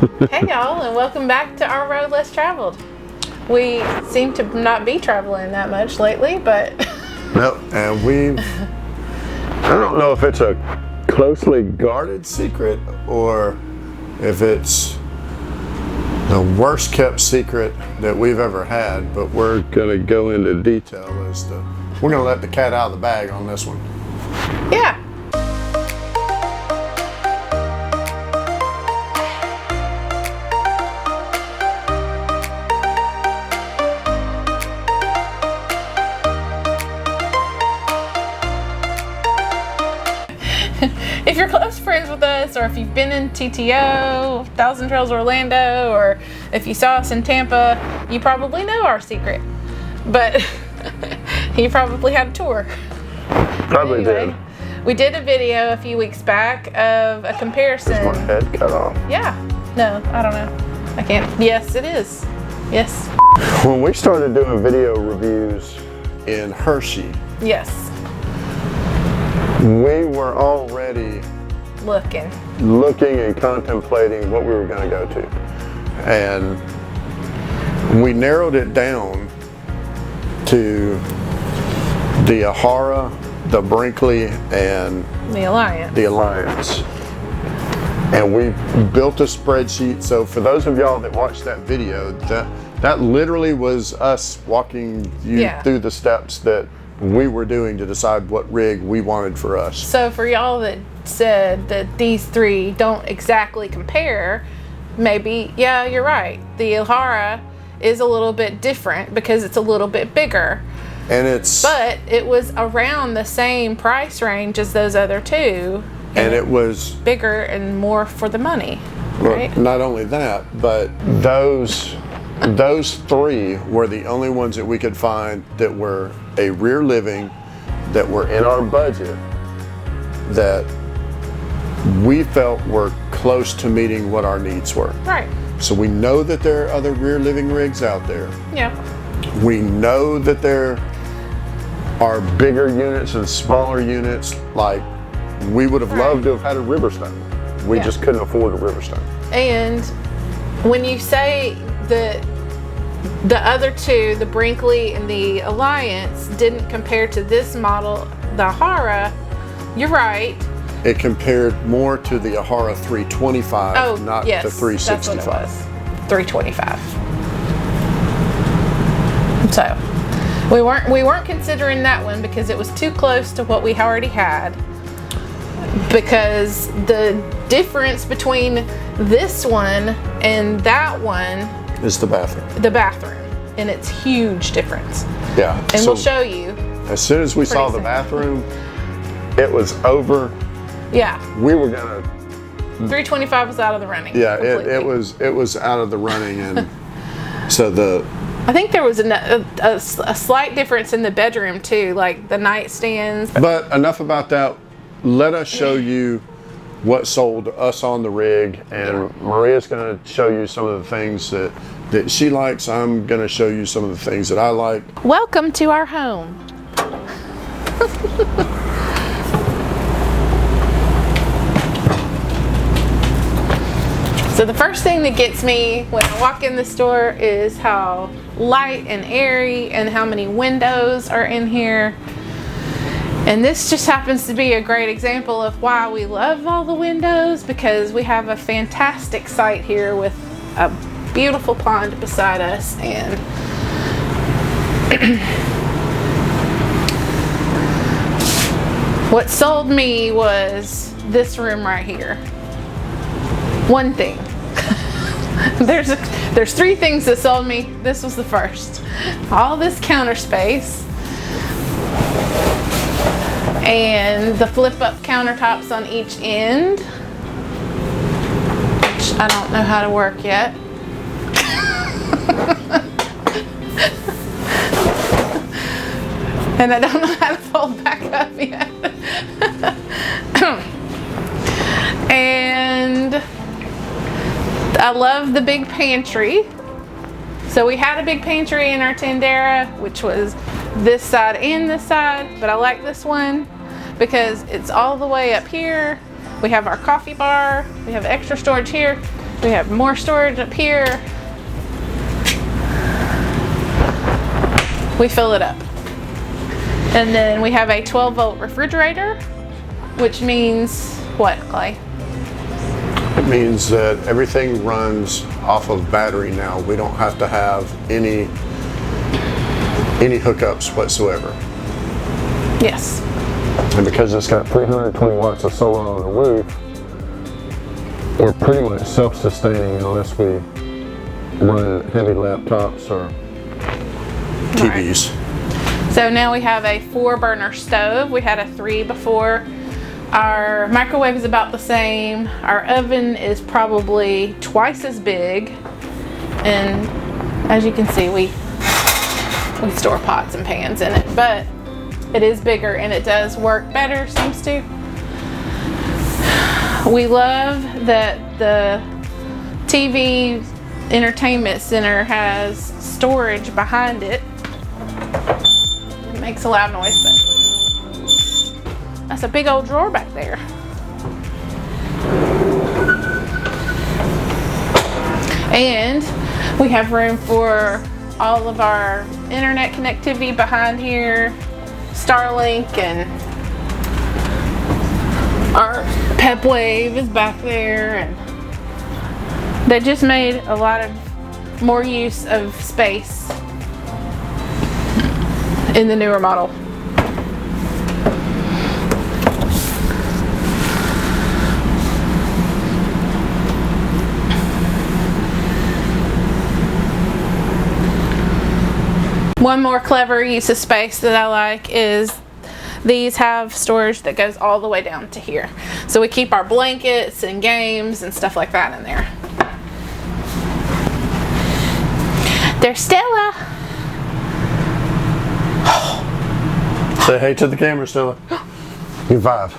Hey y'all, and welcome back to Our Road Less Traveled. We seem to not be traveling that much lately, but Nope, and I don't know if it's a closely guarded secret or if it's the worst kept secret that we've ever had, but we're gonna go into detail we're gonna let the cat out of the bag on this one. yeah. If you're close friends with us, or if you've been in TTO, Thousand Trails Orlando, or if you saw us in Tampa, you probably know our secret. But you probably had a tour. Probably did. We did a video a few weeks back of a comparison. Is my head cut off? Yeah. No, I don't know. I can't. Yes, it is. Yes. When we started doing video reviews in Hershey, Yes. we were already Looking and contemplating what we were going to go to. And we narrowed it down to the Ahara, the Brinkley, and the Alliance. And we built a spreadsheet. So for those of y'all that watched that video, that literally was us walking you through the steps that we were doing to decide what rig we wanted for us. So for y'all that said that these three don't exactly compare, maybe, yeah, you're right. The Ahara is a little bit different because it's a little bit bigger. But it was around the same price range as those other two. And it was bigger and more for the money. Right? Well, not only that, but those three were the only ones that we could find that were a rear living, that were in our budget, that we felt were close to meeting what our needs were. Right. So we know that there are other rear living rigs out there. Yeah. We know that there are bigger units and smaller units. Like, we would have loved to have had a Riverstone. We just couldn't afford a Riverstone. And when you say the other two, the Brinkley and the Alliance, didn't compare to this model, the Ahara, you're right. It compared more to the Ahara 325, not the 365. That's what it was. 325. So we weren't considering that one because it was too close to what we already had. Because the difference between this one and that one is the bathroom. The bathroom, and it's huge difference. Yeah. And so we'll show you. As soon as we saw the bathroom, it was over. Yeah. We were gonna. 325 was out of the running. Yeah, it was out of the running, and so I think there was a slight difference in the bedroom too, like the nightstands. But enough about that. Let us show you what sold us on the rig, and Maria's going to show you some of the things that she likes. I'm going to show you some of the things that I like. Welcome to our home. So the first thing that gets me when I walk in the store is how light and airy and how many windows are in here. And this just happens to be a great example of why we love all the windows, because we have a fantastic site here with a beautiful pond beside us. And what sold me was this room right here. One thing. There's three things that sold me. This was the first. All this counter space. And the flip-up countertops on each end, which I don't know how to work yet. And I don't know how to fold back up yet. And I love the big pantry. So we had a big pantry in our Tendera, which was this side and this side, but I like this one because it's all the way up here. We have our coffee bar, we have extra storage here, We have more storage up here. We fill it up. And then we have a 12-volt refrigerator, which means what, Clay? It means that everything runs off of battery now. We don't have to have any hookups whatsoever. Yes. And because it's got 320 watts of solar on the roof, we're pretty much self-sustaining unless we run heavy laptops or TVs. Right. So now we have a 4-burner stove. We had a 3 before. Our microwave is about the same. Our oven is probably twice as big. And as you can see, we store pots and pans in it, but it is bigger and it does work better, seems to. We love that the TV entertainment center has storage behind it. It makes a loud noise, but that's a big old drawer back there. And we have room for all of our internet connectivity behind here, Starlink, and our PepWave is back there, and they just made a lot of more use of space in the newer model. One more clever use of space that I like is these have storage that goes all the way down to here. So we keep our blankets and games and stuff like that in there. There's Stella. Say hey to the camera, Stella. You 5.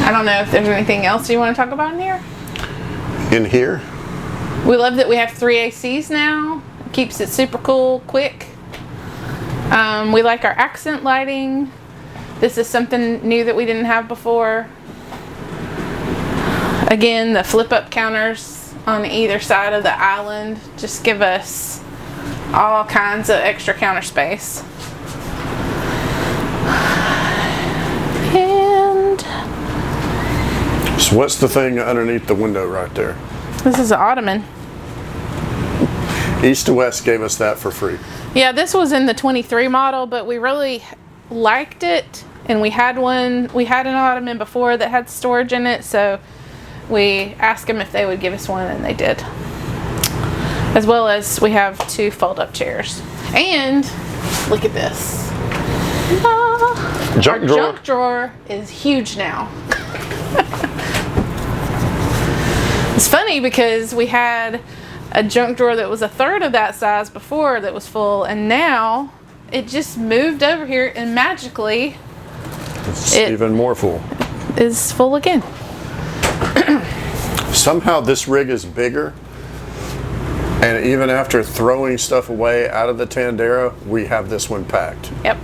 I don't know if there's anything else you want to talk about in here. In here? We love that we have 3 ACs now. It keeps it super cool, quick. We like our accent lighting. This is something new that we didn't have before. Again, the flip-up counters on either side of the island just give us all kinds of extra counter space. And so what's the thing underneath the window right there? this is an ottoman. East to West gave us that for free. Yeah, this was in the 23 model, but we really liked it, and we had an ottoman before that had storage in it, so we asked them if they would give us one, and they did. As well as we have 2 fold-up chairs. And look at this. Junk Our drawer. junk drawer is huge now. It's funny because we had a junk drawer that was a third of that size before that was full, and now it just moved over here and magically It's even more full. is full again. Somehow this rig is bigger, and even after throwing stuff away out of the Tandera, we have this one packed. Yep.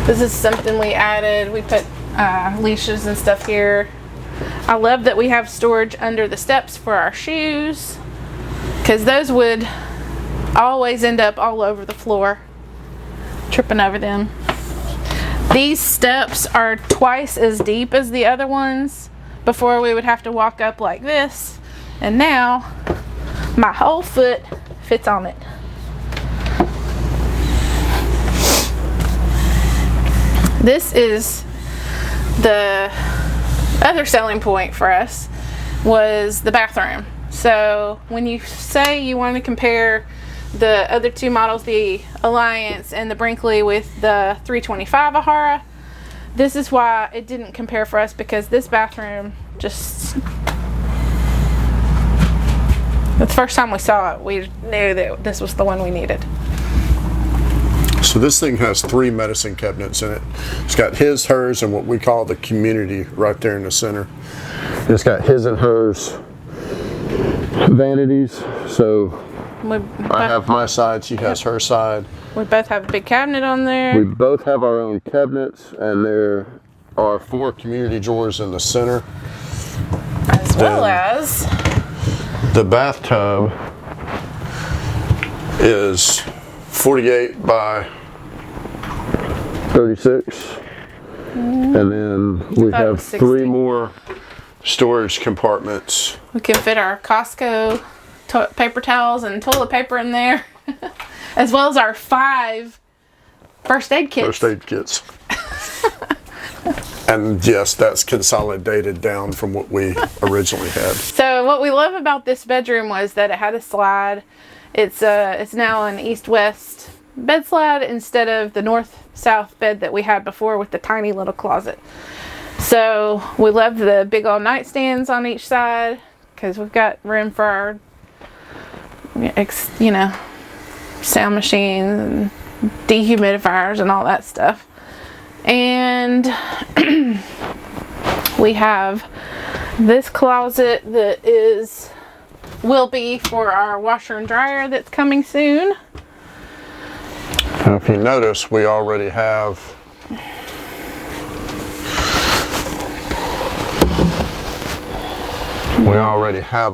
This is something we added. We put leashes and stuff here. I love that we have storage under the steps for our shoes, because those would always end up all over the floor, tripping over them. These steps are twice as deep as the other ones. Before we would have to walk up like this, and now my whole foot fits on it. This is the other selling point for us, was the bathroom. So when you say you want to compare the other 2 models, the Alliance and the Brinkley, with the 325 Ahara, this is why it didn't compare for us, because this bathroom just, the first time we saw it, we knew that this was the one we needed. So this thing has 3 medicine cabinets in it. It's got his, hers, and what we call the community right there in the center. It's got his and hers vanities, so I have my side, she has her side. We both have a big cabinet on there. We both have our own cabinets, and there are 4 community drawers in the center. As well as the bathtub is 48 by 36. And then we have 3 more storage compartments. We can fit our Costco paper towels and toilet paper in there, as well as our 5 first aid kits. First aid kits. And yes, that's consolidated down from what we originally had. So what we love about this bedroom was that it had a slide. It's now an east-west bed slide instead of the north-south bed that we had before with the tiny little closet. So we love the big old nightstands on each side because we've got room for our, sound machines and dehumidifiers and all that stuff. And we have this closet that will be for our washer and dryer that's coming soon. And if you notice, we already have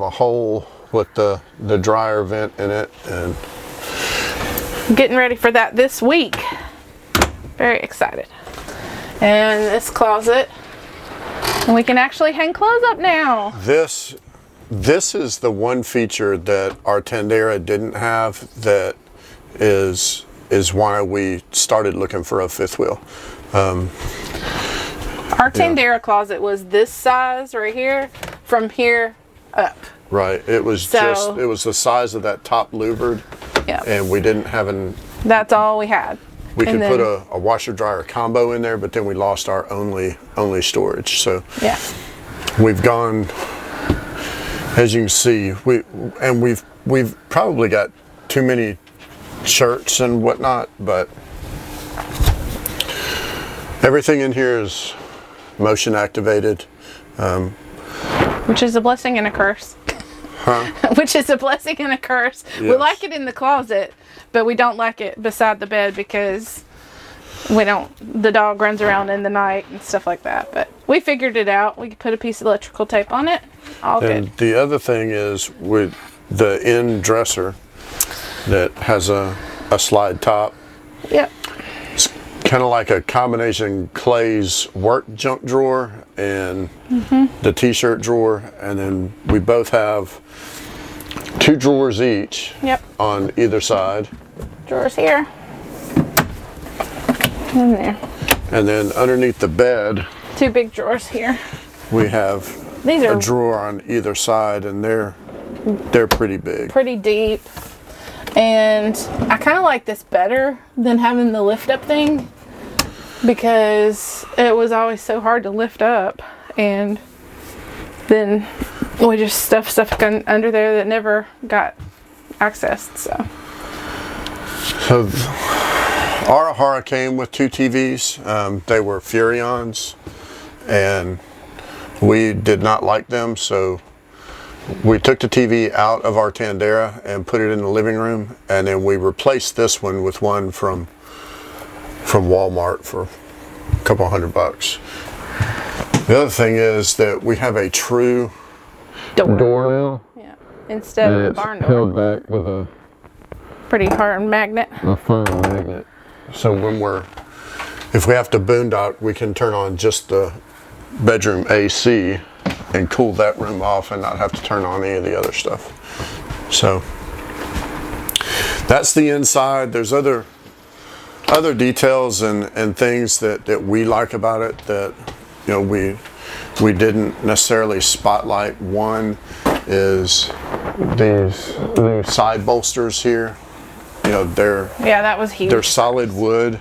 a hole with the dryer vent in it, and getting ready for that this week. Very excited. And this closet, and we can actually hang clothes up now. This is the one feature that our Tandera didn't have, that is why we started looking for a 5th wheel. Our Tandera closet was this size right here, from here up. Right. It was it was the size of that top louvered. Yeah. And we didn't have that's all we had. We could put a washer dryer combo in there, but then we lost our only storage. So yeah, we've gone, as you can see, we've probably got too many shirts and whatnot, but everything in here is motion activated, which is a blessing and a curse. Huh? Which is a blessing and a curse. Yes. We like it in the closet, but we don't like it beside the bed because the dog runs around in the night and stuff like that. But we figured it out. We could put a piece of electrical tape on it. All and good. The other thing is with the end dresser that has a slide top. Yep. It's kind of like a combination Clay's work junk drawer and the t-shirt drawer, and then we both have 2 drawers each. Yep. On either side. Drawers here. In there. And then underneath the bed, 2 big drawers here. We have a drawer on either side, and they're pretty big. Pretty deep. And I kind of like this better than having the lift up thing, because it was always so hard to lift up, and then we just stuffed stuff under there that never got accessed. So our Ahara came with 2 TVs. They were Furions, and we did not like them, so we took the TV out of our Tandera and put it in the living room, and then we replaced this one with one from Walmart for a couple $100. The other thing is that we have a true door now. Yeah, instead of a barn door. Held back with a pretty hard magnet. A firm magnet. So if we have to boondock, we can turn on just the bedroom AC and cool that room off and not have to turn on any of the other stuff. So that's the inside. There's other details and things that we like about it that we didn't necessarily spotlight. One is these new side bolsters here. That was huge. They're solid wood,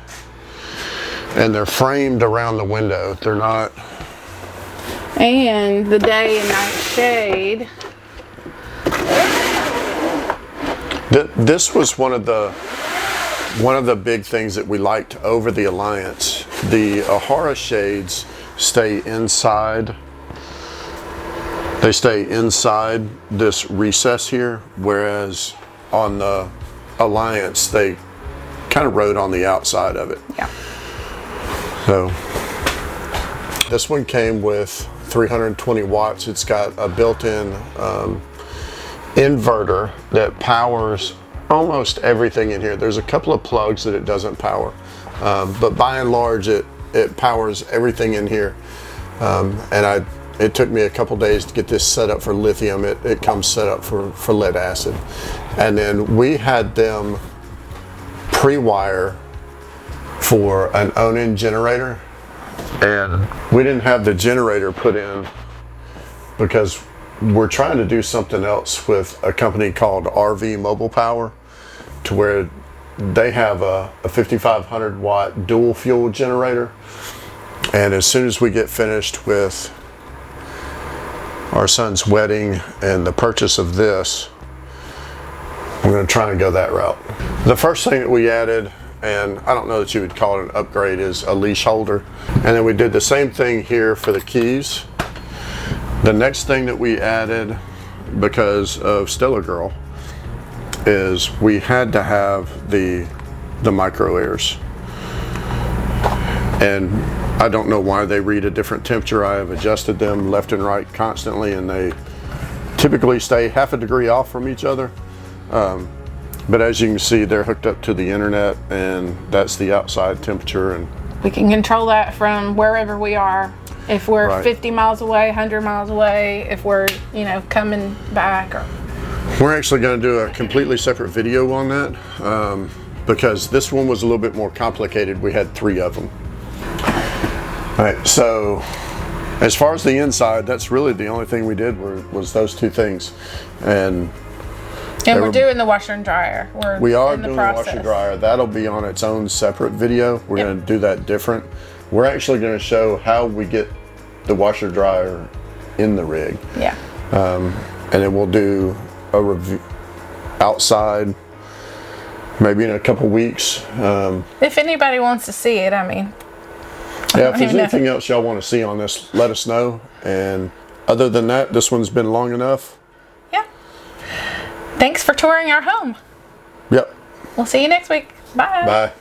and they're framed around the window. They're not. And the day and night shade. This was one of the big things that we liked over the Alliance. The Ahara shades stay inside. They stay inside this recess here, whereas on the Alliance, they kind of rode on the outside of it. Yeah. So this one came with 320 watts. It's got a built-in inverter that powers almost everything in here. There's a couple of plugs that it doesn't power, but by and large it powers everything in here. And it took me a couple days to get this set up for lithium. It comes set up for lead acid. And then we had them pre-wire for an own-in generator, and we didn't have the generator put in because we're trying to do something else with a company called RV Mobile Power, to where they have a 5,500 watt dual fuel generator. And as soon as we get finished with our son's wedding and the purchase of this, we're going to try and go that route. The first thing that we added, and I don't know that you would call it an upgrade, is a leash holder. And then we did the same thing here for the keys. The next thing that we added, because of Stella Girl, is we had to have the micro ears. And I don't know why they read a different temperature. I have adjusted them left and right constantly, and they typically stay half a degree off from each other. But as you can see, they're hooked up to the internet, and that's the outside temperature. And we can control that from wherever we are. If we're right. 50 miles away, 100 miles away, if we're, coming back. Or... We're actually going to do a completely separate video on that, because this one was a little bit more complicated. We had 3 of them. All right, so as far as the inside, that's really the only thing we did was those 2 things. And we're doing the washer and dryer. We are doing the washer and dryer. That'll be on its own separate video. We're going to do that different. We're actually going to show how we get the washer dryer in the rig. Yeah. And then we'll do a review outside maybe in a couple weeks. If anybody wants to see it, I mean. Yeah, if there's anything else y'all want to see on this, let us know. And other than that, this one's been long enough. Yeah. Thanks for touring our home. Yep. We'll see you next week. Bye. Bye.